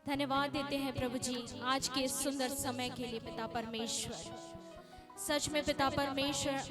धन्यवाद देते हैं प्रभु जी आज के इस सुंदर समय के लिए पिता परमेश्वर। सच में पिता परमेश्वर,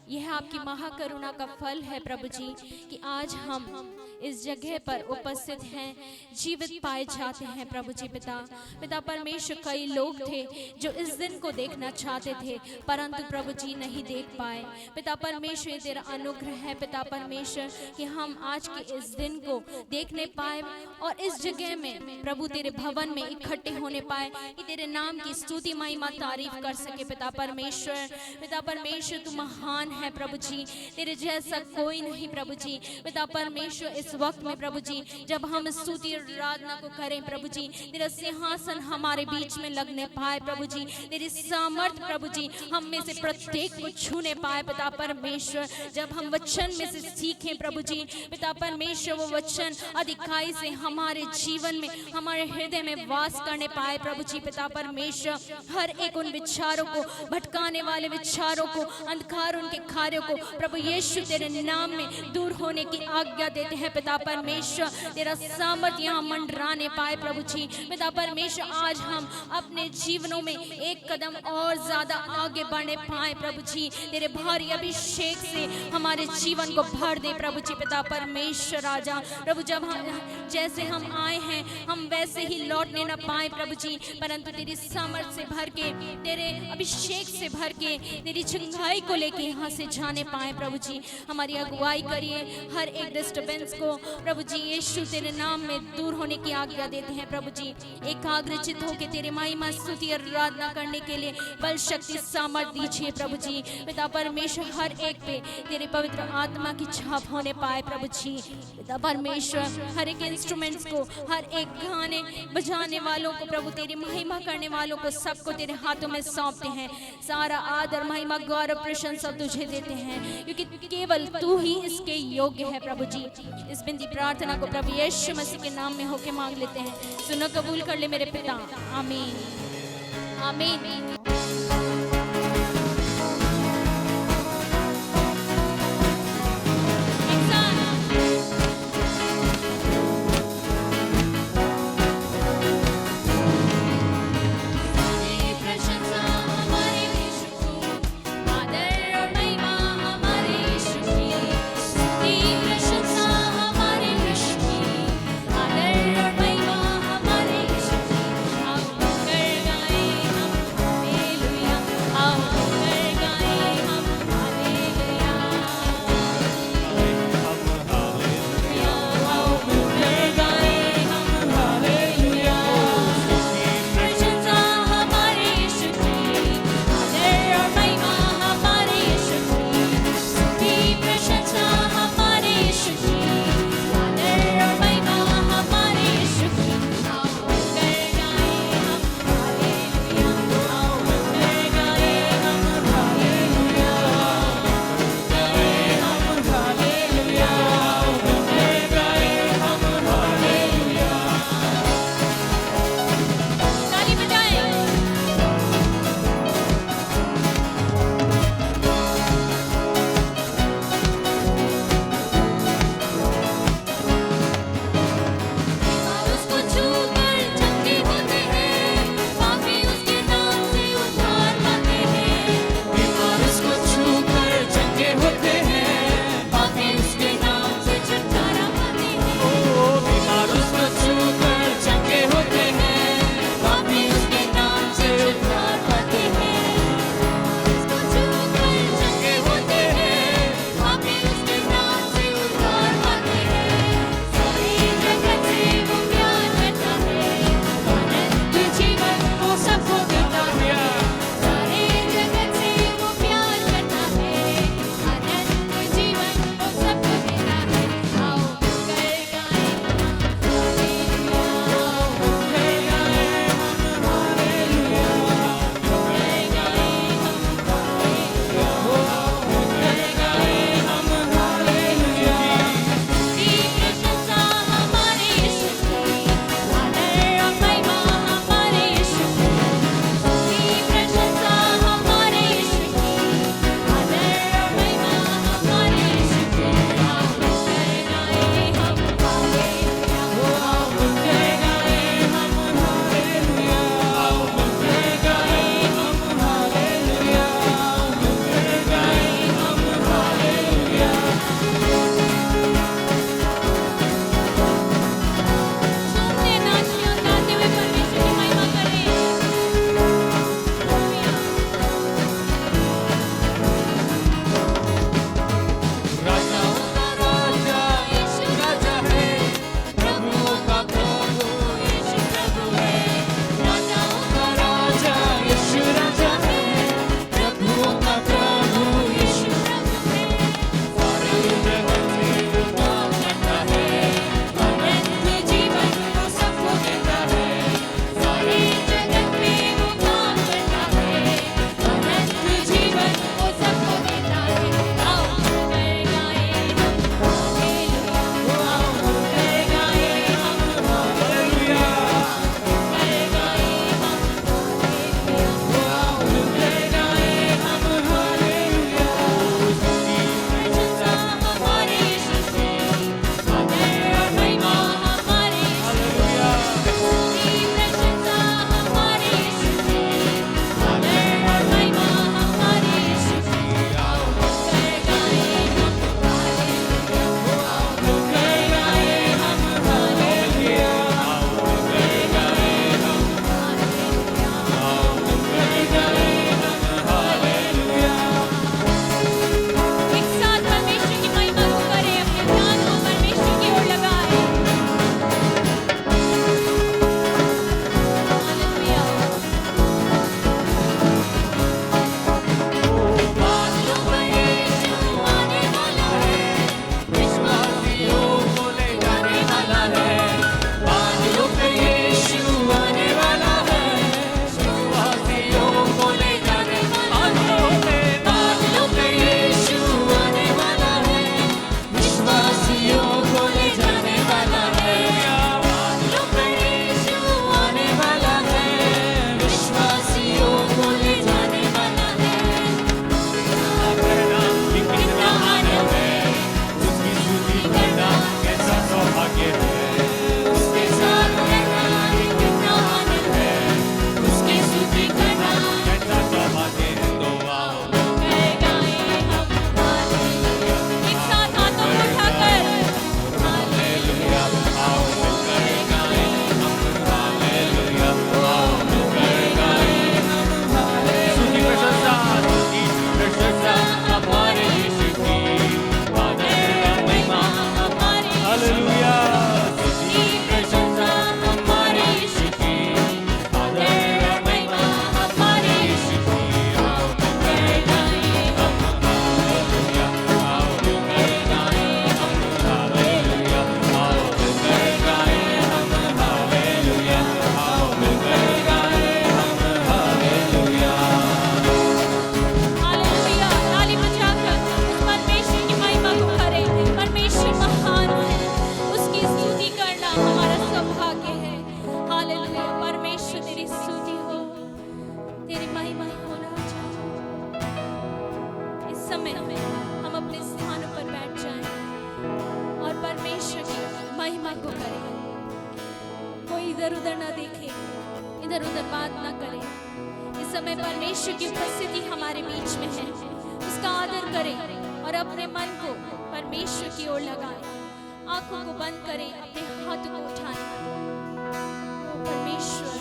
यह आपकी महाकरुणा का फल है प्रभु जी कि आज हम इस जगह पर उपस्थित हैं, जीवित पाए जाते हैं प्रभु जी। पिता परमेश्वर, कई लोग थे जो इस दिन को देखना चाहते थे परंतु प्रभु जी नहीं देख पाए। पिता परमेश्वर, तेरा अनुग्रह है पिता परमेश्वर कि हम आज के इस दिन को देखने पाए और इस जगह में प्रभु तेरे भवन में इकट्ठे होने पाए कि तेरे नाम की स्तुति महिमा तारीफ कर सके पिता परमेश्वर। पिता परमेश्वर, तू महान है प्रभु जी, तेरे जैसा कोई नहीं प्रभु जी। पिता परमेश्वर, इस वक्त में प्रभु जी जब हम स्तुति और आराधना को करें प्रभु जी, तेरा सिंहासन हमारे बीच में लगने पाए प्रभु जी, तेरी सामर्थ प्रभु जी हम में से प्रत्येक को छूने पाए पिता परमेश्वर। जब हम वचन में से सीखें प्रभु जी पिता परमेश्वर, वो वचन अधिकाई से हमारे जीवन में, हमारे हृदय में वास करने पाए प्रभु जी पिता परमेश्वर। हर एक उन विचारों को, भटकाने वाले विचारों को, अंधकार उनके कार्यों को प्रभु यीशु तेरे नाम में दूर होने की आज्ञा देते हैं पिता परमेश्वर। तेरा सामर्थ्य यहाँ मंडराने पाए प्रभु जी पिता परमेश्वर। आज हम अपने जीवनों में एक कदम और ज्यादा आगे बढ़ने पाए प्रभु जी, तेरे भारी अभिषेक से हमारे जीवन को भर दे प्रभु जी पिता परमेश्वर। राजा प्रभु, जब हम जैसे हम आए हैं हम वैसे ही लौटने न पाए प्रभु जी, परंतु तेरी सामर्थ से भर के, तेरे अभिषेक से भर के, तेरी चंगाई को लेके यहाँ से जाने पाए प्रभु जी। हमारी अगुवाई करिए, हर एक डिस्टर्बेंस को प्रभु जी यीशु तेरे नाम में दूर होने की आज्ञा देते हैं प्रभु जी। एकाग्रचित होकर तेरे महिमा स्तुति और आराधना करने के लिए बल शक्ति सामर्थ दीजिए प्रभु जी पिता परमेश्वर। हर एक पे तेरे पवित्र आत्मा की छाप होने पाए प्रभु जी पिता परमेश्वर। हर एक इंस्ट्रूमेंट्स को, हर एक गाने बजाने वालों को प्रभु, तेरी महिमा करने वालों को, सबको तेरे हाथों में सौंपते हैं। सारा आदर महिमा गौरव प्रशंसा तुझे देते हैं क्योंकि केवल तू ही इसके योग्य है प्रभु जी। इस बिंदी प्रार्थना को प्रभु यीशु मसीह के नाम में होके मांग लेते हैं, सुनो कबूल कर ले मेरे पिता, आमीन आमीन। इधर उधर ना देखें, इधर उधर बात ना करें। इस समय परमेश्वर की उपस्थिति हमारे बीच में है, उसका आदर करें और अपने मन को परमेश्वर की ओर लगाएं। आंखों को बंद करें, अपने हाथ को उठाएं। ओ परमेश्वर,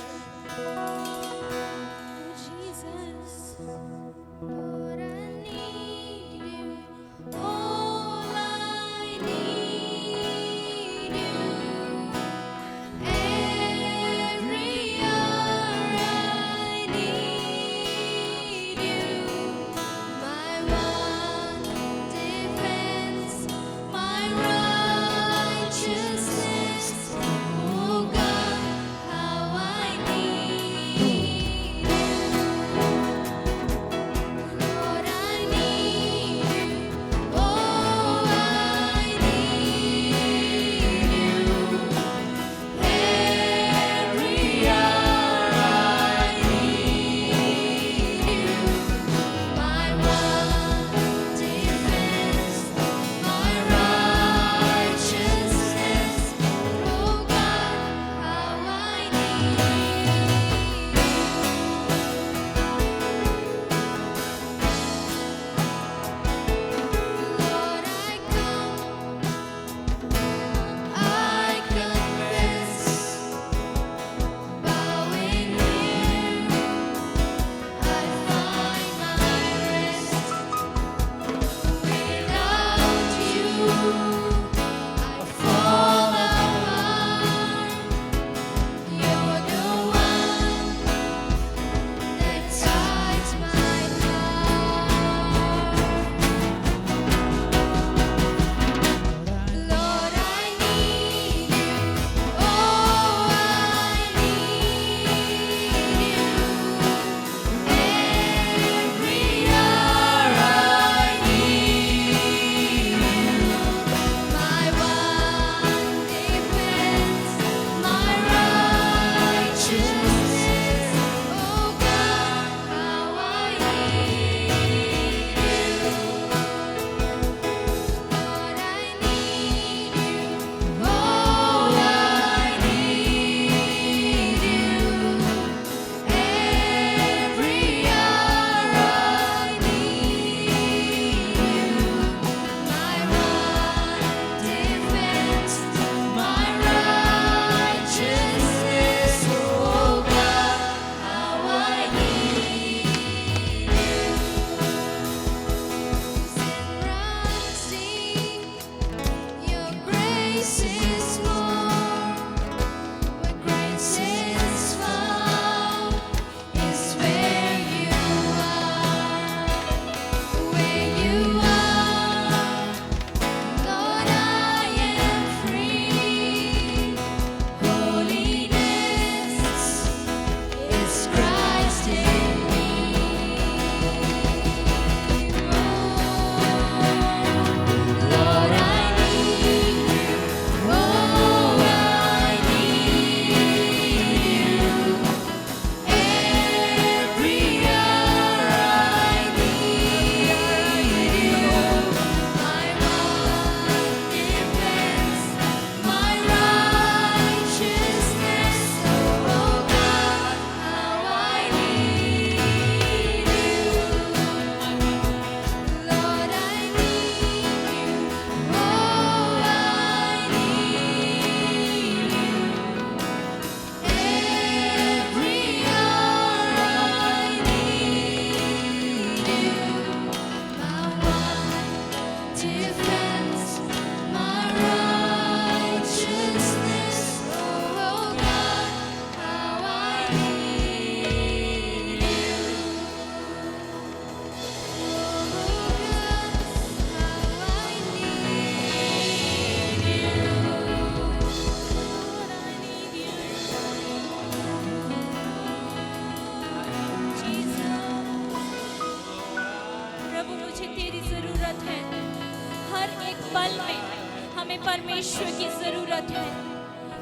परमेश्वर की जरूरत है।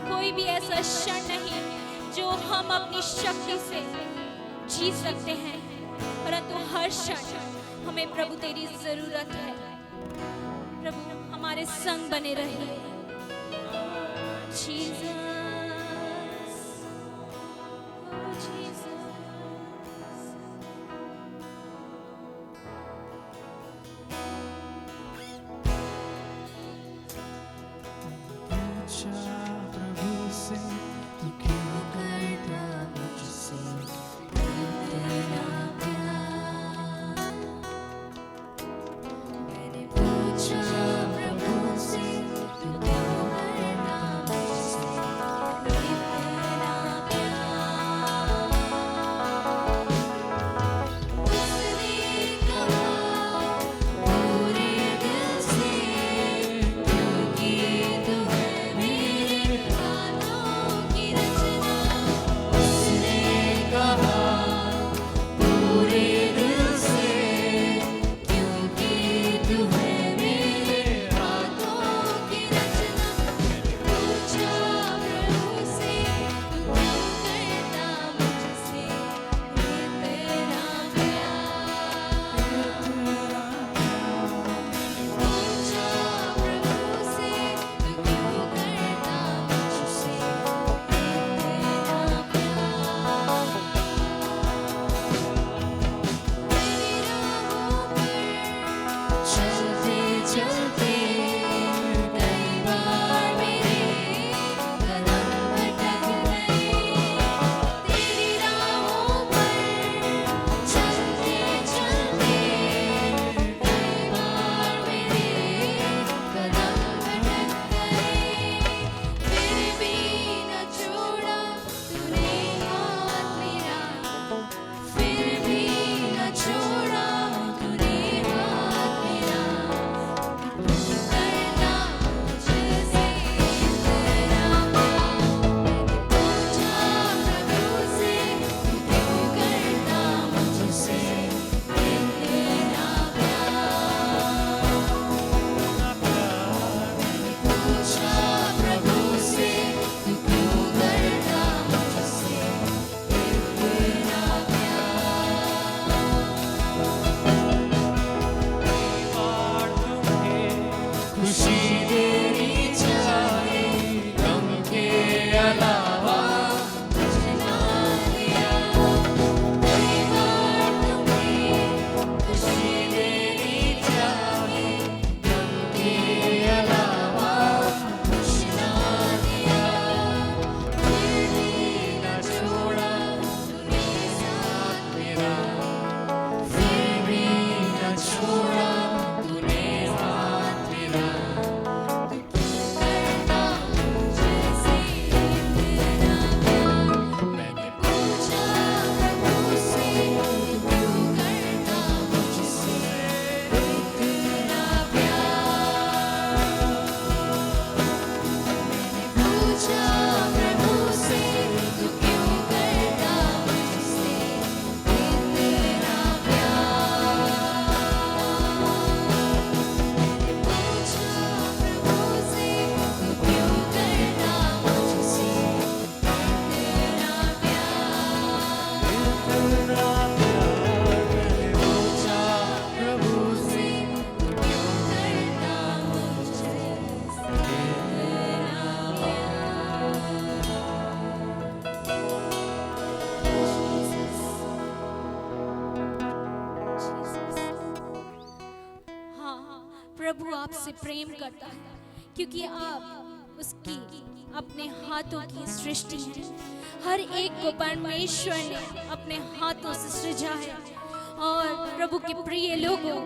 कोई भी ऐसा क्षण नहीं जो हम अपनी शक्ति से जी सकते हैं, परंतु हर क्षण हमें प्रभु तेरी जरूरत है। प्रभु हमारे संग बने रहिए। जीसस प्रभु आपसे प्रेम करता है, क्योंकि आप उसकी अपने हाथों की सृष्टि है। हर एक को परमेश्वर ने अपने हाथों से सृजा है। और प्रभु के प्रिय लोगों,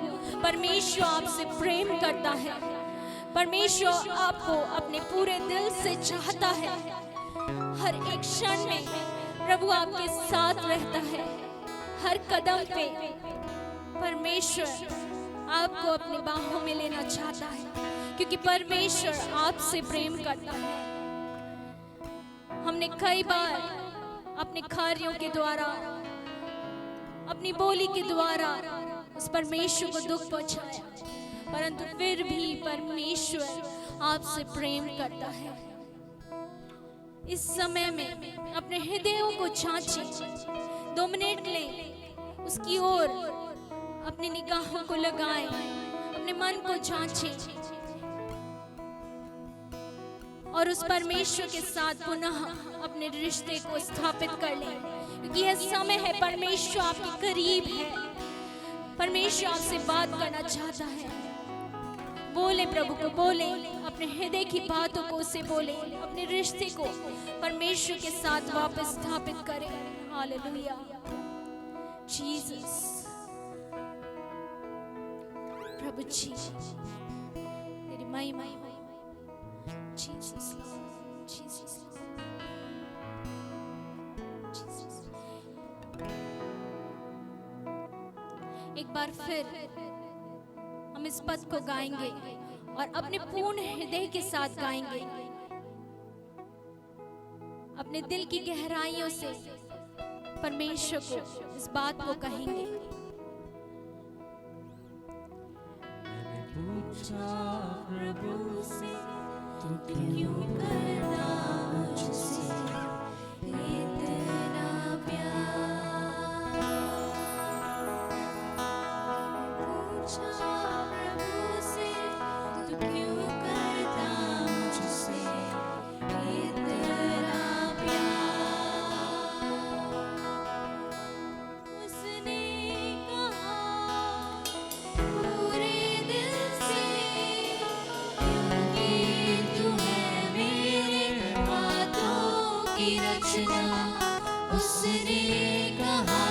परमेश्वर आपसे प्रेम करता है। परमेश्वर आपको अपने पूरे दिल से चाहता है। हर एक क्षण में प्रभु आपके साथ रहता है। हर कदम पे परमेश्वर आपको अपनी बाहों में लेना चाहता है, क्योंकि परमेश्वर आपसे प्रेम करता है। हमने कई बार अपने कार्यों के द्वारा, अपनी बोली के द्वारा उस परमेश्वर को दुख पहुंचाया, परंतु फिर भी परमेश्वर आपसे प्रेम करता है। इस समय में अपने हृदयों को जांचें, 2 मिनट लें, उसकी ओर अपनी निगाहों को लगाएं, अपने मन को जांचें और उस परमेश्वर के साथ पुनः अपने रिश्ते को स्थापित कर लें, क्योंकि यह समय है परमेश्वर आपके करीब है। परमेश्वर आपसे बात करना चाहता है। बोले प्रभु को, बोले अपने हृदय की बातों को उसे बोले, अपने रिश्ते को परमेश्वर के साथ वापस स्थापित करें। Hallelujah Jesus. प्रभु जी तेरी महिमा, जीसस जीसस। एक बार फिर हम इस पद को गाएंगे और अपने पूर्ण हृदय के साथ गाएंगे, अपने दिल की गहराइयों से परमेश्वर को इस बात को कहेंगे। मैंने पूछा प्रभु से, तू क्यों करता मुझसे इतना प्यार। पूछा प्रभु से, तू क्यों करता मुझसे इतना प्यार। उसने कहा पूरे दिल से, क्योंकि तू है मेरे हाथों की रचना। उसने कहा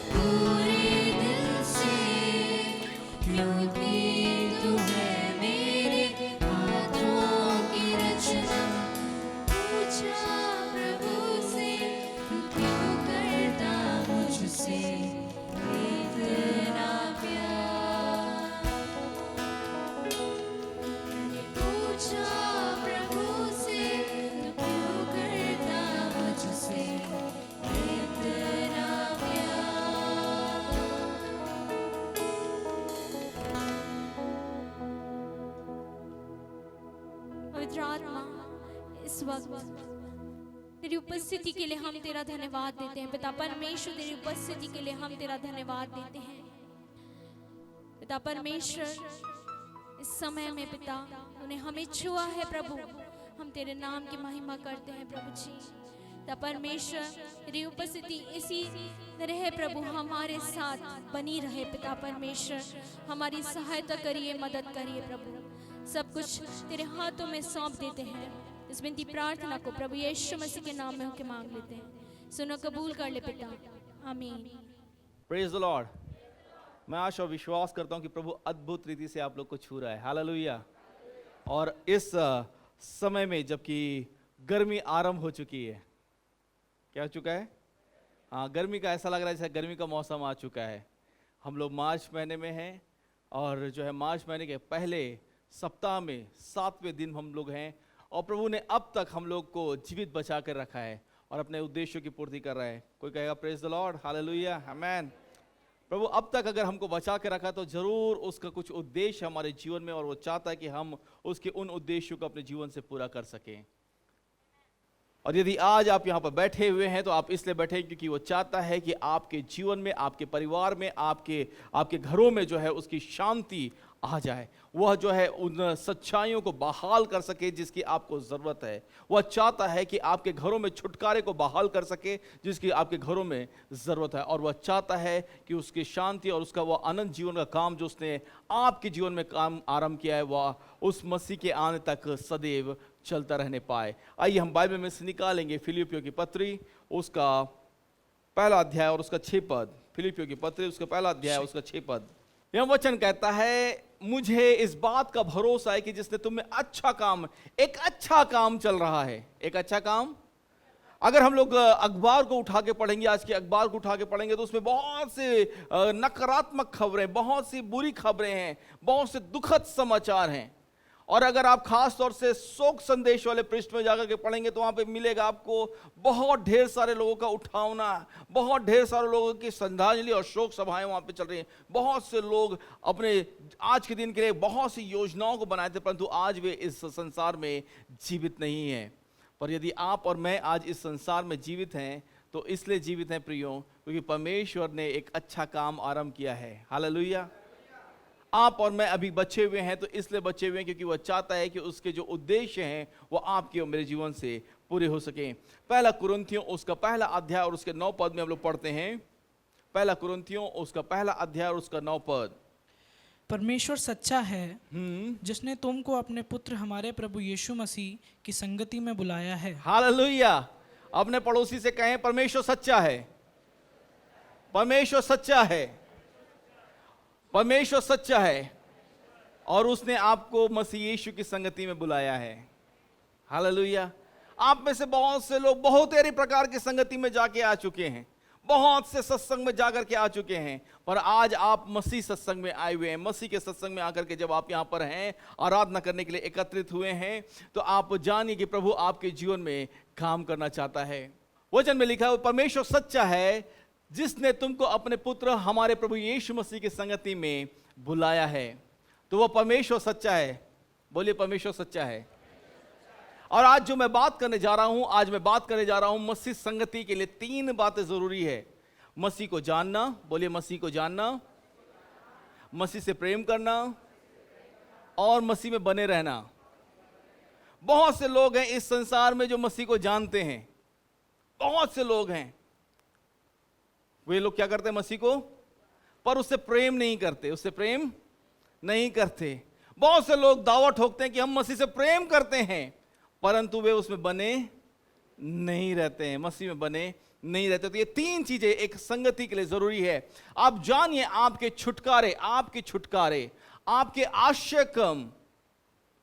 पूरे दिल से, क्योंकि तू है मेरे हाथों की रचना। पूछा प्रभु से, तू क्यों करता मुझसे इतना प्यार। मैंने पूछा प्रभु से, तू क्यों करता मुझसे इतना प्यार। पवित्र आत्मा, इस वक्त तेरी उपस्थिति के लिए हम तेरा धन्यवाद देते हैं। पिता परमेश्वर, तेरी उपस्थिति के लिए हम तेरा धन्यवाद देते हैं। पिता परमेश्वर, इस समय में पिता तूने हमें छुआ है प्रभु, हम तेरे नाम की महिमा करते हैं प्रभु जी। पिता परमेश्वर, तेरी उपस्थिति इसी तरह प्रभु हमारे साथ बनी रहे। पिता परमेश्वर, हमारी सहायता करिए, मदद करिए प्रभु। सब कुछ तेरे हाथों में सौंप देते हैं। इस विनती प्रार्थना को प्रभु यीशु मसीह के नाम में होकर मांग लेते हैं। सुनो, कबूल कर ले पिता, आमीन। Praise the Lord. मैं आशा और विश्वास करता हूं कि प्रभु अद्भुत रीति से आप लोग को छू रहा है। हालेलुया। और इस समय में जबकि गर्मी आरंभ हो चुकी है, क्या हो चुका है? हाँ, गर्मी का ऐसा लग रहा है जैसे गर्मी का मौसम आ चुका है। हम लोग मार्च महीने में हैं और जो है मार्च महीने के पहले सप्ताह में 7वें दिन हम लोग हैं, और प्रभु ने अब तक हम लोग को जीवित बचा कर रखा है और अपने उद्देश्यों की पूर्ति कर रहा है। कोई कहेगा प्रेज द लॉर्ड, हालेलुया, आमेन। प्रभु अब तक अगर हमको बचा के रखा तो जरूर उसका कुछ उद्देश्य हमारे जीवन में, और वो चाहता है कि हम उसके उन उद्देश्यों को अपने जीवन से पूरा कर सकें। और यदि आज आप यहाँ पर बैठे हुए हैं तो आप इसलिए बैठे हैं क्योंकि वो चाहता है कि आपके जीवन में, आपके परिवार में, आपके घरों में जो है उसकी शांति आ जाए, वह जो है उन सच्चाइयों को बहाल कर सके जिसकी आपको ज़रूरत है। वह चाहता है कि आपके घरों में छुटकारे को बहाल कर सके जिसकी आपके घरों में ज़रूरत है। और वह चाहता है कि उसकी शांति और उसका वह अनंत जीवन का काम जो उसने आपके जीवन में काम आरंभ किया है, वह उस मसीह के आने तक सदैव चलता रहने पाए। आइए हम बाइबल में से निकालेंगे फिलिपियों की पत्री, उसका पहला अध्याय और उसका 6 पद। फिलिपियों की पत्री, उसका पहला अध्याय उसका 6 पद। यह वचन कहता है, मुझे इस बात का भरोसा है कि जिसने तुम में अच्छा काम, एक अच्छा काम चल रहा है, एक अच्छा काम। अगर हम लोग अखबार को उठा के पढ़ेंगे, आज के अखबार को उठा के पढ़ेंगे, तो उसमें बहुत से नकारात्मक खबरें, बहुत सी बुरी खबरें हैं, बहुत से दुखद समाचार हैं। और अगर आप खास तौर से शोक संदेश वाले पृष्ठ में जाकर के पढ़ेंगे तो वहां पे मिलेगा आपको बहुत ढेर सारे लोगों का उठावना, बहुत ढेर सारे लोगों की श्रद्धांजलि और शोक सभाएं वहां पे चल रही हैं। बहुत से लोग अपने आज के दिन के लिए बहुत सी योजनाओं को बनाए थे, परंतु आज वे इस संसार में जीवित नहीं हैं। पर यदि आप और मैं आज इस संसार में जीवित हैं तो इसलिए जीवित हैं प्रियो, क्योंकि परमेश्वर ने एक अच्छा काम आरंभ किया है। हालेलुया। आप और मैं अभी बचे हुए हैं तो इसलिए बचे हुए हैं क्योंकि वह चाहता है कि उसके जो उद्देश्य हैं वो आपके और मेरे जीवन से पूरे हो सकें। पहला कुरिन्थियों उसका पहला अध्याय और उसके 9 पद में हम लोग पढ़ते हैं। पहला कुरिन्थियों उसका पहला अध्याय और उसका 9 पद। परमेश्वर सच्चा है जिसने तुमको अपने पुत्र हमारे प्रभु यीशु मसीह की संगति में बुलाया है। हालेलुया। अपने पड़ोसी से कहें, परमेश्वर सच्चा है। परमेश्वर सच्चा है। परमेश्वर सच्चा है और उसने आपको मसीह यीशु की संगति में बुलाया है। हालेलुया। आप में से बहुत से लोग बहुत सारी प्रकार की संगति में जाके आ चुके हैं, बहुत से सत्संग में जाकर के आ चुके हैं, पर आज आप मसीह सत्संग में आए हुए हैं। मसीह के सत्संग में आकर के जब आप यहाँ पर हैं, आराधना करने के लिए एकत्रित हुए हैं, तो आप जानिए कि प्रभु आपके जीवन में काम करना चाहता है। वचन में लिखा है, परमेश्वर सच्चा है जिसने तुमको अपने पुत्र हमारे प्रभु यीशु मसीह की संगति में बुलाया है। तो वह परमेश्वर सच्चा है। बोलिए, परमेश्वर सच्चा है। और आज जो मैं बात करने जा रहा हूं, आज मैं बात करने जा रहा हूं मसीह संगति के लिए 3 बातें जरूरी है। मसीह को जानना, बोलिए मसीह को जानना, मसीह से प्रेम करना और मसीह में बने रहना। बहुत से लोग हैं इस संसार में जो मसीह को जानते हैं, बहुत से लोग हैं। वे लोग क्या करते हैं? मसीह को, पर उससे प्रेम नहीं करते, उससे प्रेम नहीं करते। बहुत से लोग दावा ठोकते हैं कि हम मसीह से प्रेम करते हैं, परंतु वे उसमें बने नहीं रहते हैं, मसीह में बने नहीं रहते। तो ये 3 चीजें एक संगति के लिए जरूरी है। आप जानिए, आपके छुटकारे, आपके आश्रयक्रम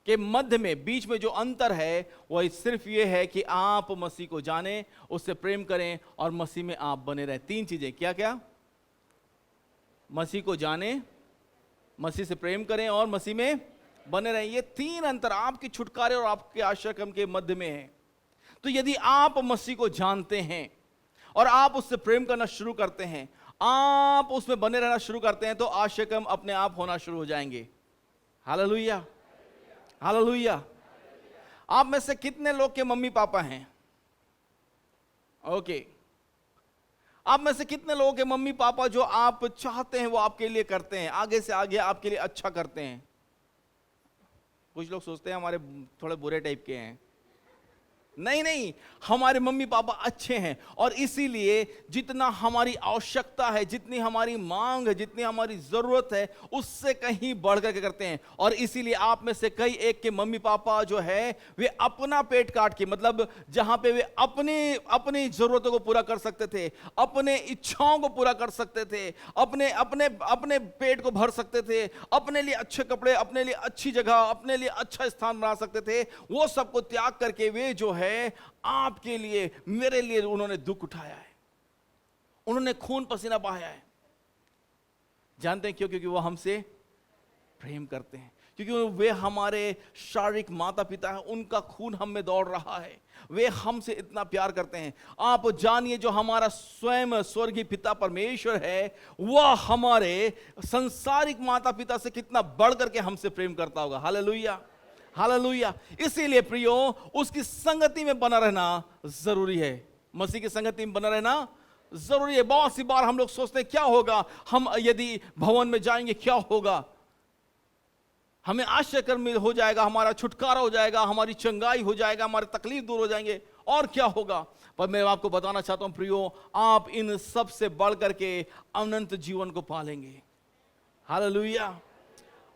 के मध्य में, बीच में जो अंतर है वह सिर्फ ये है कि आप मसीह को जानें, उससे प्रेम करें और मसीह में आप बने रहें। 3 चीजें, क्या क्या? मसीह को जानें, मसीह से प्रेम करें और मसीह में बने रहें। ये 3 अंतर आपके छुटकारे और आपके आश्रयक्रम के मध्य में है। तो यदि आप मसीह को जानते हैं और आप उससे प्रेम करना शुरू करते हैं, आप उसमें बने रहना शुरू करते हैं, तो आश्रयक्रम अपने आप होना शुरू हो जाएंगे। Hallelujah, hallelujah. आप में से कितने लोग के मम्मी पापा हैं? ओके। आप में से कितने लोगों के मम्मी पापा जो आप चाहते हैं वो आपके लिए करते हैं, आगे से आगे आपके लिए अच्छा करते हैं? कुछ लोग सोचते हैं हमारे थोड़े बुरे टाइप के हैं। नहीं, हमारे मम्मी पापा अच्छे हैं और इसीलिए जितना हमारी आवश्यकता है, जितनी हमारी मांग है, जितनी हमारी जरूरत है, उससे कहीं बढ़कर के करते हैं। और इसीलिए आप में से कई एक के मम्मी पापा जो है वे अपना पेट काट के, मतलब जहां पे वे अपनी जरूरतों को पूरा कर सकते थे, अपने इच्छाओं को पूरा कर सकते थे, अपने पेट को भर सकते थे, अपने लिए अच्छे कपड़े, अपने लिए अच्छी जगह, अपने लिए अच्छा स्थान बना सकते थे, वो सबको त्याग करके वे जो है आपके लिए, मेरे लिए उन्होंने दुख उठाया है, उन्होंने खून पसीना बहाया है। जानते हैं क्यों? क्योंकि वो हमसे प्रेम करते हैं, क्योंकि वे हमारे शारीरिक माता पिता हैं, उनका खून हम में दौड़ रहा है, वे हमसे इतना प्यार करते हैं। आप जानिए, जो हमारा स्वयं स्वर्गीय पिता परमेश्वर है, वह हमारे संसारिक माता पिता से कितना बढ़ करके हमसे प्रेम करता होगा। Hallelujah, hallelujah. इसीलिए प्रियो, उसकी संगति में बना रहना जरूरी है। मसीह की संगति में बना रहना जरूरी है। बहुत सी बार हम लोग सोचते हैं क्या होगा हम यदि भवन में जाएंगे, क्या होगा? हमें आश्चर्य हो जाएगा, हमारा छुटकारा हो जाएगा, हमारी चंगाई हो जाएगा, हमारे तकलीफ दूर हो जाएंगे, और क्या होगा। पर मैं आपको बताना चाहता हूं प्रियो, आप इन सब से बढ़ करके अनंत जीवन को पालेंगे। हालेलुया,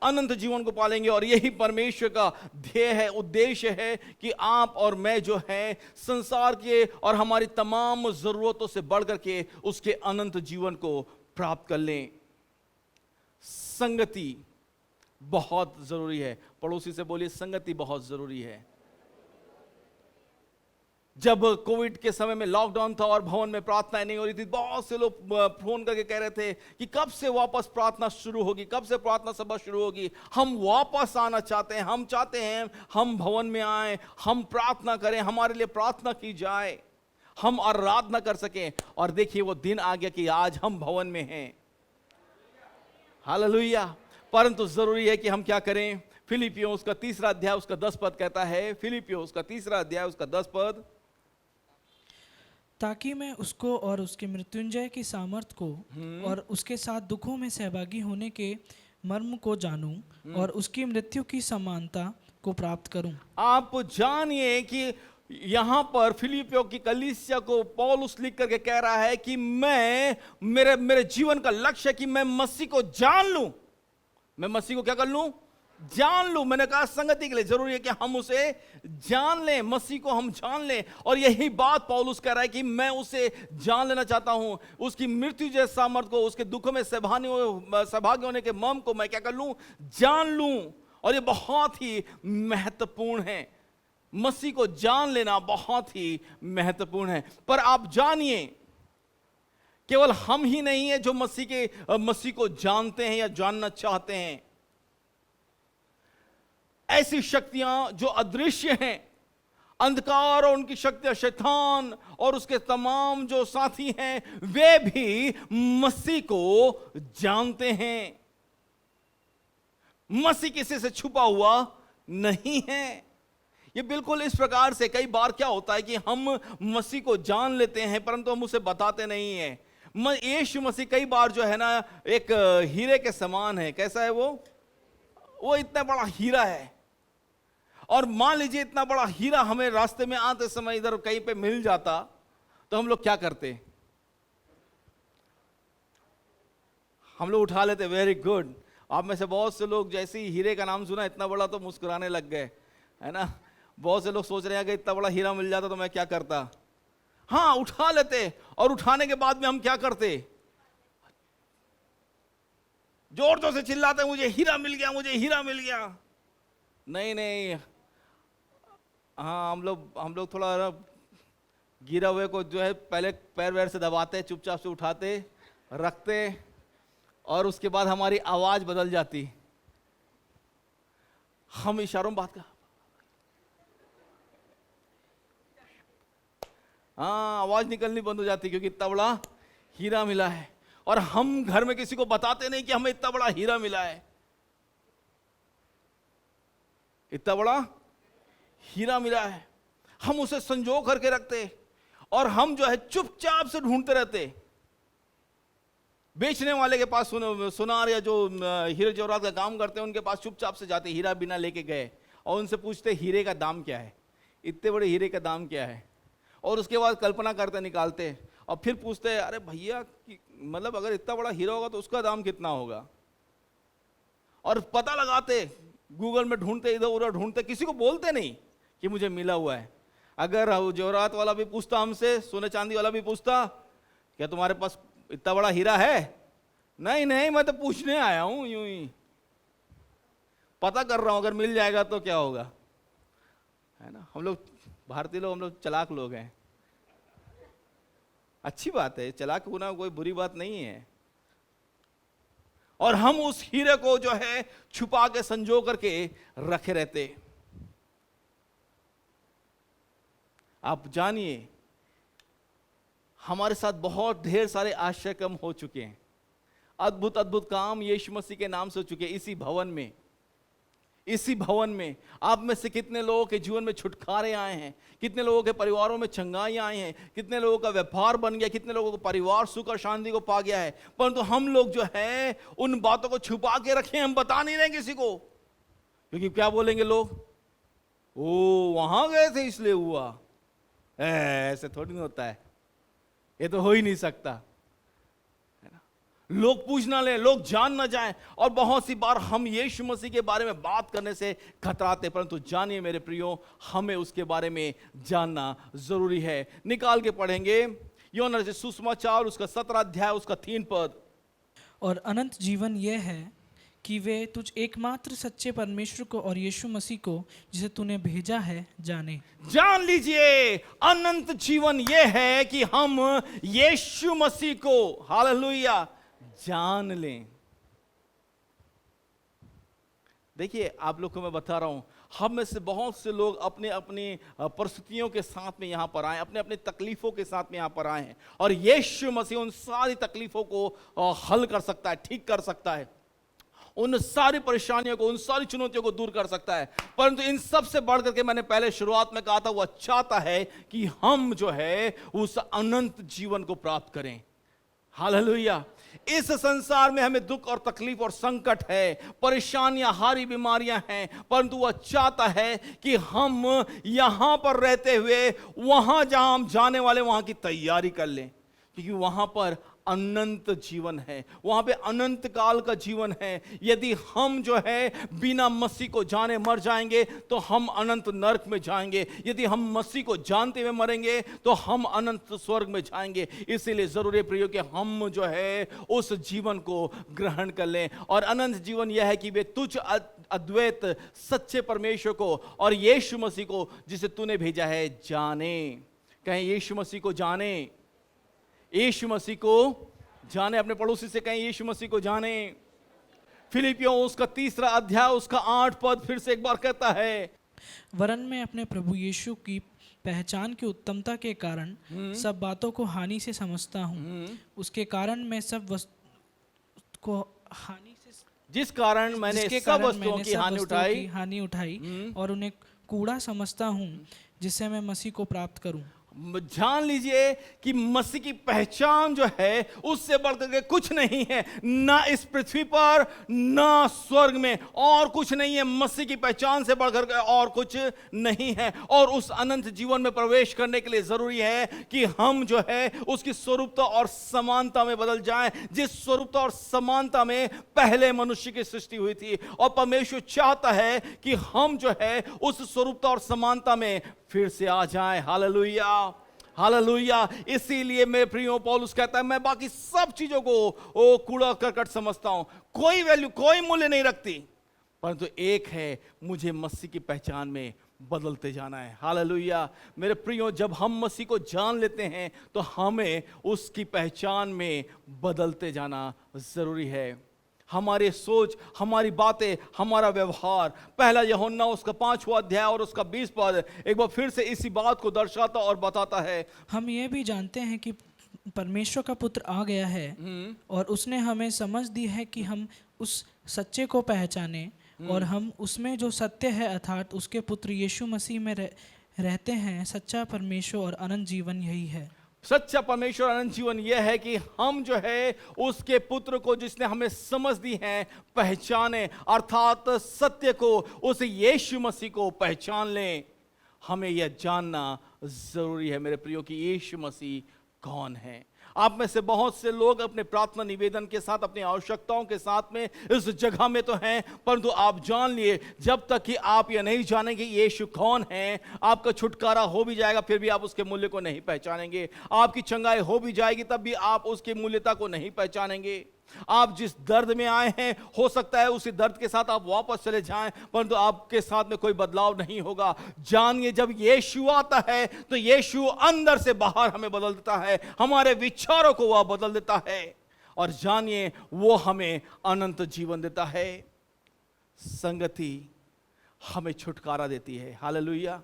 अनंत जीवन को पालेंगे। और यही परमेश्वर का ध्येय है, उद्देश्य है कि आप और मैं जो है संसार के और हमारी तमाम जरूरतों से बढ़ करके उसके अनंत जीवन को प्राप्त कर लें। संगति बहुत जरूरी है। पड़ोसी से बोलिए, संगति बहुत जरूरी है। जब कोविड के समय में लॉकडाउन था और भवन में प्रार्थनाएं नहीं हो रही थी, बहुत से लोग फोन करके कह रहे थे कि कब से वापस प्रार्थना शुरू होगी, कब से प्रार्थना सभा शुरू होगी। हम वापस आना चाहते हैं, हम चाहते हैं हम भवन में आए, हम प्रार्थना करें, हमारे लिए प्रार्थना की जाए, हम आराधना कर सकें। और देखिए वो दिन आ गया कि आज हम भवन में हैं। हालेलुया। परंतु जरूरी है कि हम क्या करें। फिलिपियों उसका 3 अध्याय उसका 10 पद कहता है, फिलिपियों उसका 3 अध्याय उसका 10 पद, ताकि मैं उसको और उसके मृत्युंजय की सामर्थ को और उसके साथ दुखों में सहभागी होने के मर्म को जानूं और उसकी मृत्यु की समानता को प्राप्त करूं। आप जानिए कि यहां पर फिलिपियों की कलीसिया को पौलुस लिख करके कह रहा है कि मैं मेरे जीवन का लक्ष्य है कि मैं मसीह को जान लूं। मैं मसीह को क्या कर लूं? जान लूं। मैंने कहा संगति के लिए जरूरी है कि हम उसे जान लें, मसीह को हम जान लें। और यही बात पौलुस कह रहा है कि मैं उसे जान लेना चाहता हूं, उसकी मृत्यु जैसे सामर्थ को, उसके दुखों में सहभागी होने के मर्म को मैं क्या कर लूं? जान लूं। और ये बहुत ही महत्वपूर्ण है, मसीह को जान लेना बहुत ही महत्वपूर्ण है। पर आप जानिए, केवल हम ही नहीं है जो मसीह को जानते हैं या जानना चाहते हैं। ऐसी शक्तियां जो अदृश्य हैं, अंधकार और उनकी शक्तियां, शैतान और उसके तमाम जो साथी हैं, वे भी मसीह को जानते हैं। मसीह किसी से छुपा हुआ नहीं है। ये बिल्कुल इस प्रकार से कई बार क्या होता है कि हम मसीह को जान लेते हैं परंतु हम उसे बताते नहीं हैं। यीशु मसीह कई बार जो है ना एक हीरे के समान है। कैसा है वो इतना बड़ा हीरा है। और मान लीजिए इतना बड़ा हीरा हमें रास्ते में आते समय इधर कहीं पे मिल जाता तो हम लोग क्या करते? हम लोग उठा लेते, वेरी गुड। आप में से बहुत से लोग जैसे ही हीरे का नाम सुना इतना बड़ा तो मुस्कुराने लग गए, है ना। बहुत से लोग सोच रहे हैं कि इतना बड़ा हीरा मिल जाता तो मैं क्या करता। हाँ, उठा लेते। और उठाने के बाद में हम क्या करते? जोर जोर से चिल्लाते, मुझे हीरा मिल गया, मुझे हीरा मिल गया। नहीं, हाँ, हम लोग थोड़ा गिरा हुए को जो है पहले पैर वैर से दबाते, चुपचाप से उठाते, रखते, और उसके बाद हमारी आवाज बदल जाती। हम इशारों में बात कर, हाँ, आवाज निकलनी बंद हो जाती क्योंकि इतना बड़ा हीरा मिला है। और हम घर में किसी को बताते नहीं कि हमें इतना बड़ा हीरा मिला है। इतना बड़ा हीरा मिला है, हम उसे संजो करके रखते और हम जो है चुपचाप से ढूंढते रहते। बेचने वाले के पास सुनार या जो हीरे जवाहरात का काम करते हैं उनके पास चुपचाप से जाते, हीरा बिना लेके गए, और उनसे पूछते हीरे का दाम क्या है, इतने बड़े हीरे का दाम क्या है। और उसके बाद कल्पना करते निकालते और फिर पूछते, अरे भैया मतलब अगर इतना बड़ा हीरा होगा तो उसका दाम कितना होगा। और पता लगाते, गूगल में ढूंढते, इधर उधर ढूंढते, किसी को बोलते नहीं कि मुझे मिला हुआ है। अगर जवाहरात वाला भी पूछता हमसे, सोने चांदी वाला भी पूछता, क्या तुम्हारे पास इतना बड़ा हीरा है? नहीं, मैं तो पूछने आया हूं, यूं ही पता कर रहा हूं, अगर मिल जाएगा तो क्या होगा, है ना। हम लोग भारतीय लोग, हम लोग चालाक लोग हैं। अच्छी बात है, चालाक होना कोई बुरी बात नहीं है। और हम उस हीरे को जो है छुपा के संजो करके रखे रहते। आप जानिए, हमारे साथ बहुत ढेर सारे आश्चर्य कर्म हो चुके हैं, अद्भुत अद्भुत काम यीशु मसीह के नाम से हो चुके। इसी भवन में आप में से कितने लोगों के जीवन में छुटकारे आए हैं, कितने लोगों के परिवारों में चंगाई आई हैं, कितने लोगों का व्यापार बन गया, कितने लोगों का परिवार सुख और शांति को पा गया है। परंतु हम लोग जो है उन बातों को छुपा के रखे, हम बता नहीं रहे किसी को। क्योंकि क्या बोलेंगे लोग, ओ वहां गए थे इसलिए हुआ। ऐसे थोड़ी नहीं होता है, ये तो हो ही नहीं सकता, है ना। लोग पूछ ना ले, लोग जान ना जाएं। और बहुत सी बार हम यीशु मसीह के बारे में बात करने से खतराते, परंतु जानिए मेरे प्रियो, हमें उसके बारे में जानना जरूरी है। निकाल के पढ़ेंगे यूहन्ना रचित सुसमाचार उसका 17 अध्याय उसका 3 पद। और अनंत जीवन यह है कि वे तुझ एकमात्र सच्चे परमेश्वर को और यीशु मसीह को जिसे तूने भेजा है जाने। जान लीजिए, अनंत जीवन यह है कि हम यीशु मसीह को, हालेलुया, जान लें। देखिए आप लोग को मैं बता रहा हूं, हम में से बहुत से लोग अपने अपनी परिस्थितियों के साथ में यहां पर आए, अपने अपने तकलीफों के साथ में यहां पर आए हैं, और यीशु मसीह उन सारी तकलीफों को हल कर सकता है, ठीक कर सकता है, उन सारी परेशानियों को, उन सारी चुनौतियों को दूर कर सकता है। परंतु इन सब से बढ़ करके, मैंने पहले शुरुआत में कहा था, वो चाहता है कि हम जो है उस अनंत जीवन को प्राप्त करें। हालेलुया। इस संसार में हमें दुख और तकलीफ और संकट है, परेशानियां, हारी बीमारियां हैं, परंतु वह चाहता है कि हम यहां पर रहते हुए वहां जहां हम जाने वाले वहां की तैयारी कर लें, क्योंकि वहां पर अनंत जीवन है, वहां पे अनंत काल का जीवन है। यदि हम जो है बिना मसीह को जाने मर जाएंगे तो हम अनंत नरक में जाएंगे, यदि हम मसीह को जानते हुए मरेंगे तो हम अनंत स्वर्ग में जाएंगे। इसीलिए जरूरी प्रियो कि हम जो है उस जीवन को ग्रहण कर लें। और अनंत जीवन यह है कि वे तुझ अद्वैत सच्चे परमेश्वर को और यीशु मसीह को जिसे तूने भेजा है जाने। कहें यीशु मसीह को जाने, यीशु मसीह को जाने। अपने पड़ोसी से कहें यीशु मसीह को जाने। फिलिपियों उसका 3 अध्याय उसका 8 पद फिर से एक बार कहता है, वरन मैं अपने प्रभु यीशु की पहचान की उत्तमता के कारण सब बातों को हानि से समझता हूँ। उसके कारण मैं सब वस्तु को हानि से, जिस कारण मैंने जिसके सब कारण वस्तुओं मैंने की सब हानि वस्तुओं उठाई, की हानि उठाई और उन्हें कूड़ा समझता हूँ, जिससे मैं मसीह को प्राप्त करूं। जान लीजिए कि मसीह की पहचान जो है उससे बढ़कर के कुछ नहीं है, ना इस पृथ्वी पर ना स्वर्ग में, और कुछ नहीं है। मसीह की पहचान से बढ़कर के और कुछ नहीं है। और उस अनंत जीवन में प्रवेश करने के लिए जरूरी है कि हम जो है उसकी स्वरूपता और समानता में बदल जाएं, जिस स्वरूपता और समानता में पहले मनुष्य की सृष्टि हुई थी। और परमेश्वर चाहता है कि हम जो है उस स्वरूपता और समानता में फिर से आ जाएं। Hallelujah, hallelujah. इसीलिए मेरे प्रियो पौलुस कहता है, मैं बाकी सब चीजों को कूड़ा करकट समझता हूं, कोई वैल्यू, कोई मूल्य नहीं रखती, परंतु एक है, मुझे मसीह की पहचान में बदलते जाना है। हालेलुया। मेरे प्रियो, जब हम मसीह को जान लेते हैं तो हमें उसकी पहचान में बदलते जाना जरूरी है। हमारी सोच, हमारी बातें, हमारा व्यवहार, पहला यूहन्ना उसका 5वां अध्याय और उसका 20 पद एक बार फिर से इसी बात को दर्शाता और बताता है। हम ये भी जानते हैं कि परमेश्वर का पुत्र आ गया है और उसने हमें समझ दी है कि हम उस सच्चे को पहचाने और हम उसमें जो सत्य है अर्थात उसके पुत्र यीशु मसीह में रहते हैं। सच्चा परमेश्वर और अनंत जीवन यही है। सच्चा परमेश्वर अनंत जीवन यह है कि हम जो है उसके पुत्र को, जिसने हमें समझ दी है, पहचाने, अर्थात सत्य को, उस यीशु मसीह को पहचान लें। हमें यह जानना जरूरी है मेरे प्रियो कि यीशु मसीह कौन है। आप में से बहुत से लोग अपने प्रार्थना निवेदन के साथ, अपनी आवश्यकताओं के साथ में इस जगह में तो हैं, परंतु आप जान लिए, जब तक कि आप यह नहीं जानेंगे यीशु कौन है, आपका छुटकारा हो भी जाएगा फिर भी आप उसके मूल्य को नहीं पहचानेंगे। आपकी चंगाई हो भी जाएगी तब भी आप उसकी मूल्यता को नहीं पहचानेंगे। आप जिस दर्द में आए हैं, हो सकता है उसी दर्द के साथ आप वापस चले जाएं, परंतु आपके साथ में कोई बदलाव नहीं होगा। जानिए, जब यीशु आता है तो यीशु अंदर से बाहर हमें बदल देता है, हमारे विचारों को वह बदल देता है, और जानिए वो हमें अनंत जीवन देता है। संगति हमें छुटकारा देती है। हालेलुया।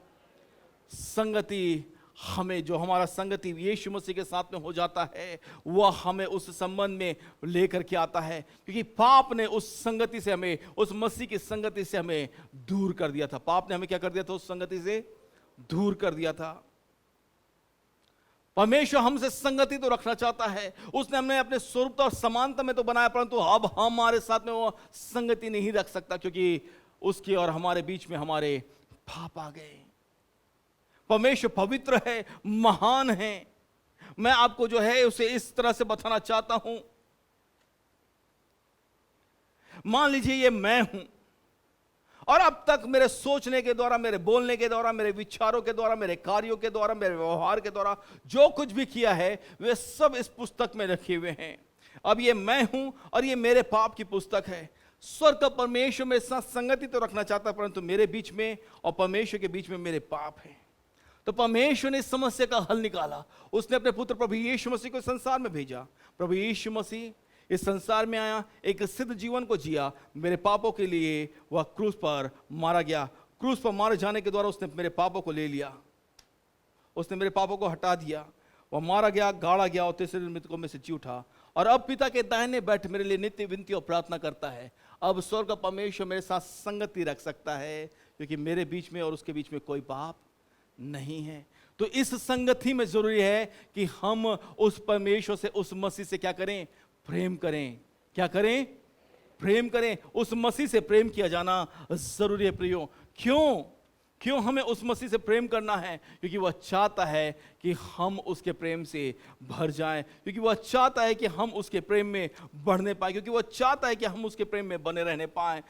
संगति हमें, जो हमारा संगति यीशु मसीह के साथ में हो जाता है, वह हमें उस संबंध में लेकर के आता है, क्योंकि पाप ने उस संगति से हमें, उस मसीह की संगति से हमें दूर कर दिया था। पाप ने हमें क्या कर दिया था? उस संगति से दूर कर दिया था। परमेश्वर हमसे संगति तो रखना चाहता है, उसने हमें अपने स्वरूप और समानता में तो बनाया, परंतु अब हमारे साथ में वो संगति नहीं रख सकता, क्योंकि उसके और हमारे बीच में हमारे पाप आ गए। परमेश्वर पवित्र है, महान है। मैं आपको जो है उसे इस तरह से बताना चाहता हूं। मान लीजिए ये मैं हूं, और अब तक मेरे सोचने के द्वारा, मेरे बोलने के द्वारा, मेरे विचारों के द्वारा, मेरे कार्यों के द्वारा, मेरे व्यवहार के द्वारा जो कुछ भी किया है वे सब इस पुस्तक में रखे हुए हैं। अब ये मैं हूं और ये मेरे पाप की पुस्तक है। स्वर्ग का परमेश्वर मेरे साथ संगति तो रखना चाहता है, परंतु मेरे बीच में और परमेश्वर के बीच में मेरे पाप है। तो परमेश्वर ने इस समस्या का हल निकाला। उसने अपने पुत्र प्रभु यीशु मसीह को संसार में भेजा। प्रभु यीशु मसीह इस संसार में आया, एक सिद्ध जीवन को जिया, मेरे पापों के लिए वह क्रूस पर मारा गया। क्रूस पर मारे जाने के द्वारा उसने मेरे पापों को ले लिया, उसने मेरे पापों को हटा दिया। वह मारा गया, गाड़ा गया और तीसरे दिन मृतकों में से जी उठा, और अब पिता के दाहिने बैठ मेरे लिए नित्य विनती और प्रार्थना करता है। अब स्वर्ग का परमेश्वर मेरे साथ संगति रख सकता है, क्योंकि मेरे बीच में और उसके बीच में कोई पाप नहीं है। तो इस संगति में जरूरी है कि हम उस परमेश्वर से, उस मसीह से क्या करें? प्रेम करें। क्या करें? प्रेम करें। उस मसीह से प्रेम किया जाना जरूरी है प्रियो। क्यों हमें उस मसीह से प्रेम करना है? क्योंकि वह चाहता है कि हम उसके प्रेम से भर जाएं, क्योंकि वह चाहता है कि हम उसके प्रेम में बढ़ने पाए, क्योंकि वह चाहता है कि हम उसके प्रेम में बने रहने पाए।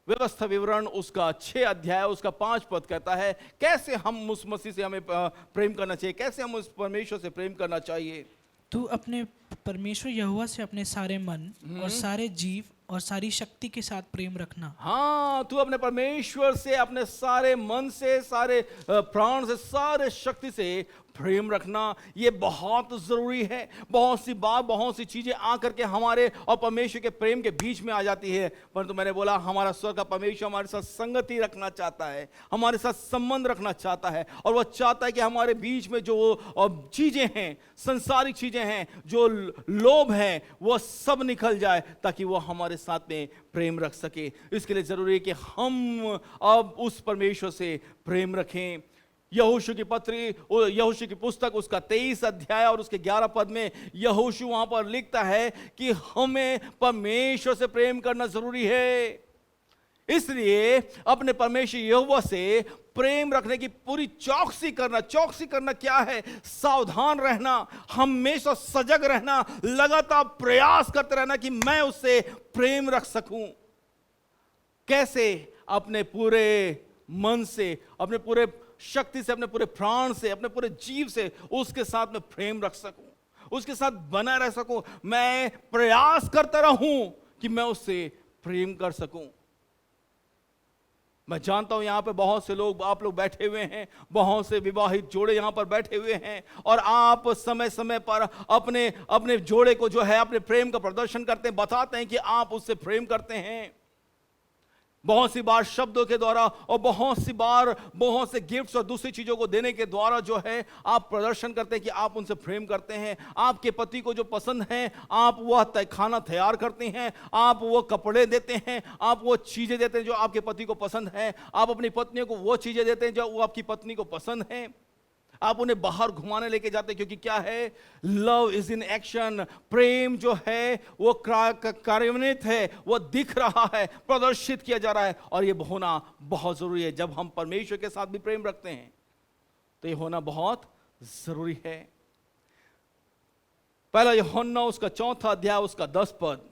व्यवस्था विवरण उसका 6 अध्याय उसका 5 पद कहता है कैसे हम उस मसीह से हमें प्रेम करना चाहिए, कैसे हम उस परमेश्वर से प्रेम करना चाहिए। तू अपने परमेश्वर यहोवा से अपने सारे मन और सारे जीव और सारी शक्ति के साथ प्रेम रखना। हाँ, तू अपने परमेश्वर से अपने सारे मन से, सारे प्राण से, सारे शक्ति से प्रेम रखना। ये बहुत जरूरी है। बहुत सी बात, बहुत सी चीजें आकर के हमारे और परमेश्वर के प्रेम के बीच में आ जाती है, परंतु मैंने बोला हमारा स्वर्ग का परमेश्वर हमारे साथ संगति रखना चाहता है, हमारे साथ संबंध रखना चाहता है, और वह चाहता है कि हमारे बीच में जो चीजें हैं, संसारिक चीजें हैं, जो लोभ है, वह सब निकल जाए, ताकि वह हमारे साथ में प्रेम रख सके। इसके लिए जरूरी है कि हम अब उस परमेश्वर से प्रेम रखें। यहोशू की पुस्तक उसका 23 अध्याय और उसके 11 पद में यहोशू वहां पर लिखता है कि हमें परमेश्वर से प्रेम करना जरूरी है। इसलिए अपने परमेश्वर यहोवा से प्रेम रखने की पूरी चौकसी करना क्या है? सावधान रहना, हमेशा सजग रहना, लगातार प्रयास करते रहना कि मैं उससे प्रेम रख सकूं। कैसे? अपने पूरे मन से, अपने पूरे शक्ति से, अपने पूरे प्राण से, अपने पूरे जीव से उसके साथ में प्रेम रख सकूं, उसके साथ बना रह सकूं। मैं प्रयास करता रहूं कि मैं उससे प्रेम कर सकूं। मैं जानता हूं यहां पे बहुत से लोग, आप लोग बैठे हुए हैं, बहुत से विवाहित जोड़े यहां पर बैठे हुए हैं, और आप समय समय पर अपने जोड़े को जो है अपने प्रेम का प्रदर्शन करते हैं, बताते हैं कि आप उससे प्रेम करते हैं। बहुत सी बार शब्दों के द्वारा और बहुत सी बार बहुत से गिफ्ट्स और दूसरी चीजों को देने के द्वारा जो है आप प्रदर्शन करते हैं कि आप उनसे प्रेम करते हैं। आपके पति को जो पसंद है आप वह खाना तैयार करते हैं, आप वो कपड़े देते हैं, आप वो चीजें देते हैं जो आपके पति को पसंद है, आप अपनी पत्नियों को वो चीजें देते हैं जो वो आपकी पत्नी को पसंद है, आप उन्हें बाहर घुमाने लेके जाते हैं, क्योंकि क्या है? Love is in action. प्रेम जो है वो कार्यान्वित है, वो दिख रहा है, प्रदर्शित किया जा रहा है, और ये होना बहुत जरूरी है। जब हम परमेश्वर के साथ भी प्रेम रखते हैं तो ये होना बहुत जरूरी है। पहला यूहन्ना उसका 4 अध्याय उसका 10 पद।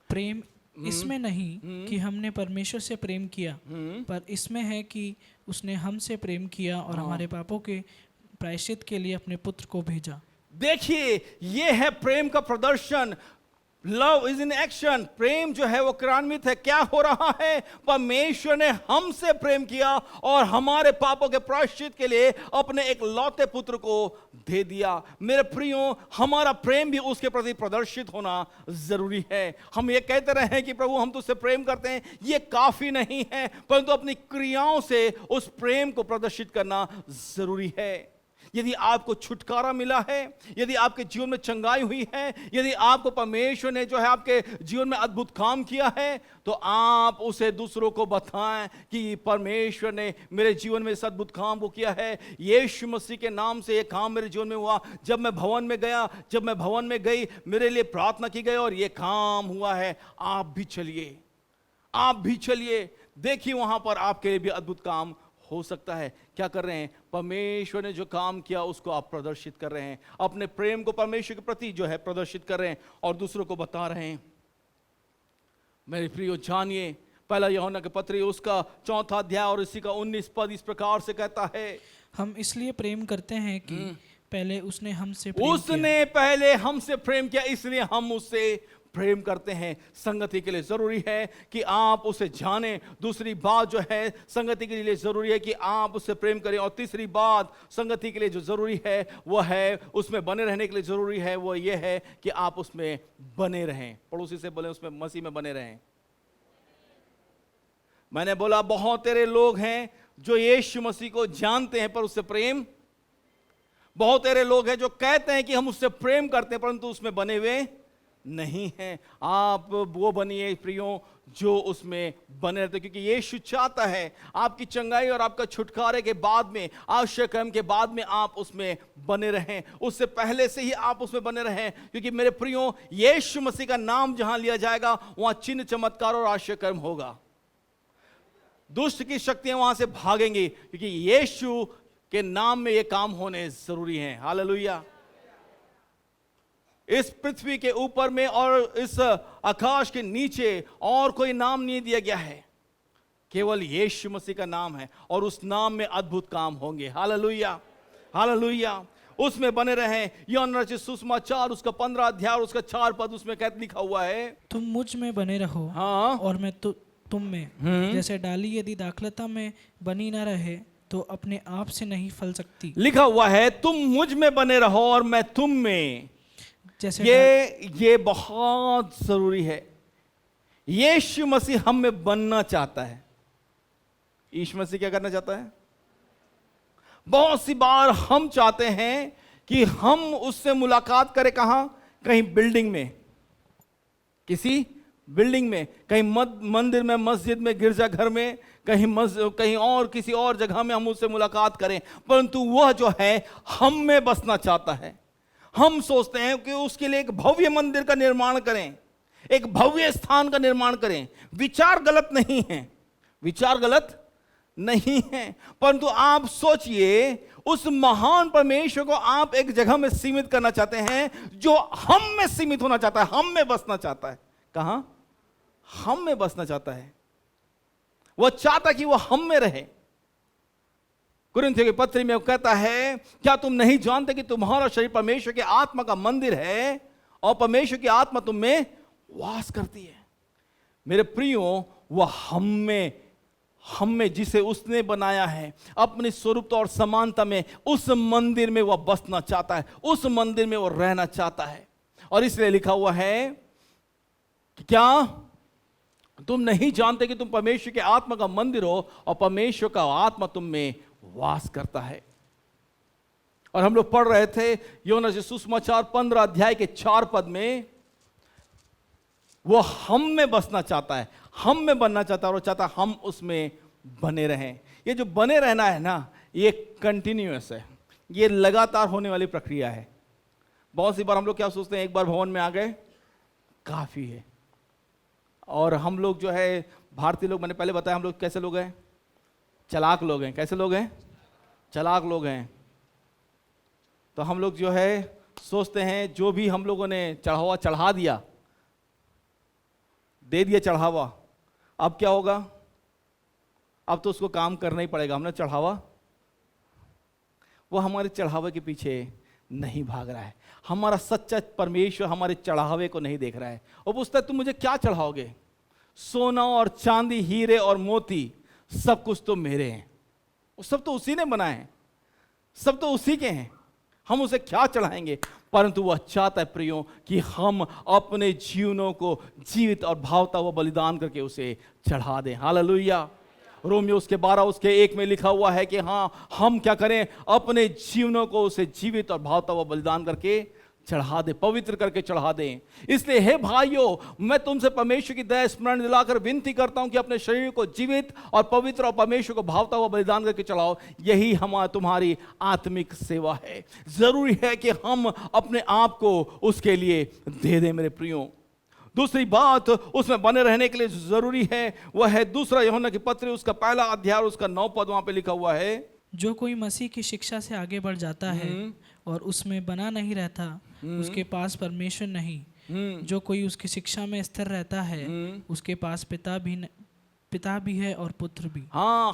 प्रेम इसमें नहीं कि हमने परमेश्वर से प्रेम किया, पर इसमें है कि उसने हमसे प्रेम किया और हमारे पापों के प्रायश्चित के लिए अपने पुत्र को भेजा। देखिए, ये है प्रेम का प्रदर्शन। Love is in action. प्रेम जो है वो क्रियान्वित है। क्या हो रहा है? परमेश्वर ने हमसे प्रेम किया और हमारे पापों के प्रायश्चित के लिए अपने एक लौते पुत्र को दे दिया। मेरे प्रियो, हमारा प्रेम भी उसके प्रति प्रदर्शित होना जरूरी है। हम ये कहते रहे कि प्रभु हम तुझसे प्रेम करते हैं, ये काफी नहीं है, परंतु अपनी क्रियाओं से उस प्रेम को प्रदर्शित करना जरूरी है। यदि आपको छुटकारा मिला है, यदि आपके जीवन में चंगाई हुई है, यदि आपको परमेश्वर ने जो है आपके जीवन में अद्भुत काम किया है, तो आप उसे दूसरों को बताएं कि परमेश्वर ने मेरे जीवन में इस अद्भुत काम को किया है। यीशु मसीह के नाम से ये काम मेरे जीवन में हुआ। जब मैं भवन में गया, जब मैं भवन में गई, मेरे लिए प्रार्थना की गई और ये काम हुआ है। आप भी चलिए, आप भी चलिए। देखिए वहां पर आपके लिए भी अद्भुत काम हो सकता है। क्या कर रहे हैं? परमेश्वर ने जो काम किया उसको आप प्रदर्शित कर रहे हैं, अपने प्रेम को परमेश्वर के प्रति जो है प्रदर्शित कर रहे हैं और दूसरों को बता रहे हैं। मेरे प्रियो, जानिए पहला यूहन्ना के पत्री उसका 4 अध्याय और इसी का 19 पद इस प्रकार से कहता है, हम इसलिए प्रेम करते हैं कि पहले उसने हमसे प्रेम उसने पहले हमसे प्रेम किया, इसलिए हम उससे प्रेम करते हैं। संगति के लिए जरूरी है कि आप उसे जानें। दूसरी बात जो है संगति के लिए जरूरी है कि आप उससे प्रेम करें। और तीसरी बात संगति के लिए जो जरूरी है वो है, उसमें बने रहने के लिए जरूरी है, वो ये है कि आप उसमें बने रहें। पड़ोसी से बोले उसमें, मसीह में बने रहें। मैंने बोला बहुत तेरे लोग हैं जो यीशु मसीह को जानते हैं पर उससे प्रेम, बहुत तेरे लोग हैं जो कहते हैं कि हम उससे प्रेम करते हैं परंतु उसमें बने हुए नहीं हैं। आप वो बनिए प्रियो जो उसमें बने रहते, क्योंकि यीशु चाहता है आपकी चंगाई और आपका छुटकारे के बाद में, आवश्यक कर्म के बाद में आप उसमें बने रहें। उससे पहले से ही आप उसमें बने रहें, क्योंकि मेरे प्रियो यीशु मसीह का नाम जहां लिया जाएगा वहां चिन्ह, चमत्कार और आवश्यक कर्म होगा। दुष्ट की शक्तियां वहां से भागेंगी, क्योंकि यीशु के नाम में ये काम होने जरूरी हैं। हालेलुया। इस पृथ्वी के ऊपर में और इस आकाश के नीचे और कोई नाम नहीं दिया गया है, केवल यीशु मसीह का नाम है और उस नाम में अद्भुत काम होंगे। Hallelujah, hallelujah. उसमें बने रहें। यूहन्ना रचित सुसमाचार उसका 15 अध्याय उसका 4 पद उसमें कहते लिखा हुआ है, तुम मुझ में बने रहो हाँ और मैं तुम में। जैसे डाली यदि दाखलता में बनी ना रहे तो अपने आप से नहीं फल सकती। लिखा हुआ है तुम मुझ में बने रहो और मैं तुम में। जैसे ये बहुत जरूरी है। यीशु मसीह हम में बनना चाहता है। यीशु मसीह क्या करना चाहता है? बहुत सी बार हम चाहते हैं कि हम उससे मुलाकात करें। कहां? कहीं बिल्डिंग में, किसी बिल्डिंग में, कहीं मंदिर में, मस्जिद में, गिरजाघर में, कहीं और किसी और जगह में हम उससे मुलाकात करें, परंतु वह जो है हम में बसना चाहता है। हम सोचते हैं कि उसके लिए एक भव्य मंदिर का निर्माण करें, एक भव्य स्थान का निर्माण करें। विचार गलत नहीं है, विचार गलत नहीं है, परंतु आप सोचिए उस महान परमेश्वर को आप एक जगह में सीमित करना चाहते हैं जो हम में सीमित होना चाहता है, हम में बसना चाहता है। कहां? हम में बसना चाहता है। वह चाहता कि वह हम में रहे। कुरिन्थियों की पत्री में वो कहता है, क्या तुम नहीं जानते कि तुम्हारा शरीर परमेश्वर के आत्मा का मंदिर है और परमेश्वर की आत्मा तुम में वास करती है। मेरे प्रियो, वह हम में जिसे उसने बनाया है अपनी स्वरूपता और समानता में, उस मंदिर में वह बसना चाहता है, उस मंदिर में वह रहना चाहता है। और इसलिए लिखा हुआ है कि क्या तुम नहीं जानते कि तुम परमेश्वर के आत्मा का मंदिर हो और परमेश्वर का आत्मा तुम में वास करता है। और हम लोग पढ़ रहे थे यूहन्ना रचित सुसमाचार 15 अध्याय के 4 पद में, वो हम में बसना चाहता है, हम में बनना चाहता है और चाहता है हम उसमें बने रहें। ये जो बने रहना है ना, ये कंटिन्यूअस है, ये लगातार होने वाली प्रक्रिया है। बहुत सी बार हम लोग क्या सोचते हैं, एक बार भवन में आ गए काफी है। और हम लोग जो है भारतीय लोग, मैंने पहले बताया हम लोग कैसे लोग हैं, चालाक लोग हैं। कैसे लोग हैं? चालाक लोग हैं। तो हम लोग जो है सोचते हैं जो भी हम लोगों ने चढ़ावा चढ़ा दिया, दे दिया चढ़ावा, अब क्या होगा? अब तो उसको काम करना ही पड़ेगा। हमने चढ़ावा, वो हमारे चढ़ावे के पीछे नहीं भाग रहा है। हमारा सच्चा परमेश्वर हमारे चढ़ावे को नहीं देख रहा है और पूछता है तुम मुझे क्या चढ़ाओगे? सोना और चांदी, हीरे और मोती, सब कुछ तो मेरे हैं, सब तो उसी ने बनाए हैं, सब तो उसी के हैं, हम उसे क्या चढ़ाएंगे? परंतु वह चाहता है प्रियो कि हम अपने जीवनों को जीवित और भावता हुआ बलिदान करके उसे चढ़ा दें। हालेलुया। रोमियो उसके 12 उसके 1 में लिखा हुआ है कि हाँ, हम क्या करें? अपने जीवनों को उसे जीवित और भावता हुआ बलिदान करके चढ़ा दे, पवित्र करके चढ़ा दें। इसलिए हे भाइयों, मैं तुमसे परमेश्वर की दया स्मरण दिलाकर विनती करता हूं कि अपने शरीर को जीवित और पवित्र और परमेश्वर को भावता हुआ बलिदान करके चढ़ाओ। यही हमारा तुम्हारी आत्मिक सेवा है। जरूरी है कि हम अपने आप को उसके लिए दे दें। मेरे प्रियो, दूसरी बात उसमें बने रहने के लिए जो जरूरी है वह है दूसरा यूहन्ना की पत्री उसका पहला अध्याय और उसका 9 पद वहां पे लिखा हुआ है। जो कोई मसीह की शिक्षा से आगे बढ़ जाता है और उसमें बना नहीं रहता, उसके पास परमेश्वर नहीं। जो कोई उसकी शिक्षा में स्थिर रहता है, उसके पास पिता भी है और पुत्र भी। हाँ,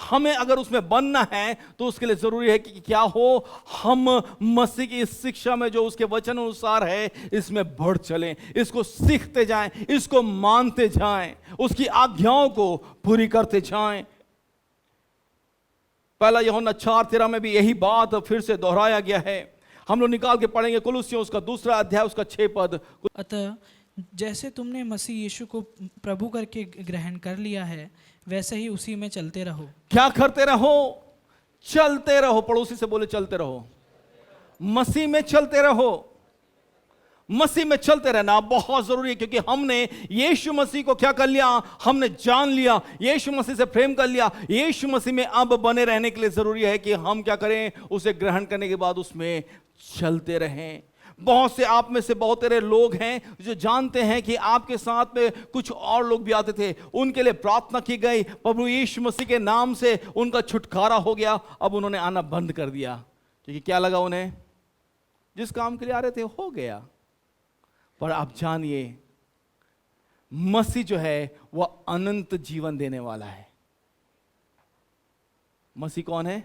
हमें अगर उसमें बनना है तो उसके लिए जरूरी है कि क्या हो, हम मसीह की इस शिक्षा में जो उसके वचन अनुसार है इसमें बढ़ चलें, इसको सीखते जाएं, इसको मानते जाएं, उसकी आज्ञाओं को पूरी करते जाएं। पहला यूहन्ना 4:13 में भी यही बात फिर से दोहराया गया है। हम लोग निकाल के पढ़ेंगे कुलुस्सियों उसका 2 अध्याय उसका 6 पद। अतः जैसे तुमने मसीह यीशु को प्रभु करके ग्रहण कर लिया है, वैसे ही उसी में चलते रहो। क्या करते रहो? चलते रहो। पड़ोसी से बोले चलते रहो। मसीह में चलते रहो। मसीह में चलते रहना बहुत जरूरी है, क्योंकि हमने यीशु मसीह को क्या कर लिया? हमने जान लिया, यीशु मसीह से प्रेम कर लिया। यीशु मसीह में अब बने रहने के लिए जरूरी है कि हम क्या करें? उसे ग्रहण करने के बाद उसमें चलते रहें। बहुत से आप में से बहुत सारे लोग हैं जो जानते हैं कि आपके साथ में कुछ और लोग भी आते थे, उनके लिए प्रार्थना की गई, प्रभु यीशु मसीह के नाम से उनका छुटकारा हो गया। अब उन्होंने आना बंद कर दिया, क्योंकि क्या लगा उन्हें? जिस काम के लिए आ रहे थे हो गया। पर आप जानिए, मसीह जो है वह अनंत जीवन देने वाला है। मसीह कौन है?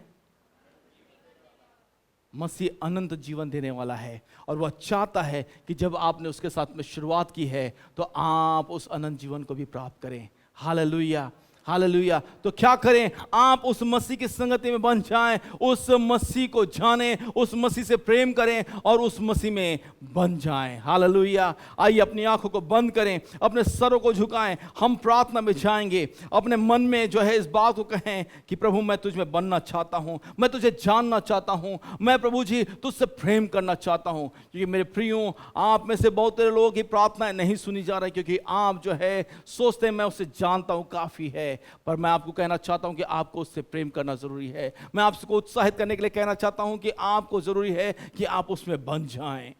मसीह अनंत जीवन देने वाला है, और वह चाहता है कि जब आपने उसके साथ में शुरुआत की है तो आप उस अनंत जीवन को भी प्राप्त करें। Hallelujah, hallelujah. तो क्या करें? आप उस मसीह की संगति में बन जाएं, उस मसीह को जानें, उस मसीह से प्रेम करें और उस मसीह में बन जाएं। हालेलुया। आइए अपनी आंखों को बंद करें, अपने सरों को झुकाएं, हम प्रार्थना में जाएंगे। अपने मन में जो है इस बात को कहें कि प्रभु मैं तुझ में बनना चाहता हूं, मैं तुझे जानना चाहता हूं, मैं प्रभु जी तुझसे प्रेम करना चाहता हूं। क्योंकि मेरे प्रियो, आप में से बहुत सारे लोगों की प्रार्थनाएं नहीं सुनी जा रही, क्योंकि आप जो है सोचते हैं मैं उसे जानता हूं, काफी है। पर मैं आपको कहना चाहता हूं कि आपको उससे प्रेम करना जरूरी है। मैं आपको उत्साहित करने के लिए कहना चाहता हूं कि आपको जरूरी है कि आप उसमें बन जाएं।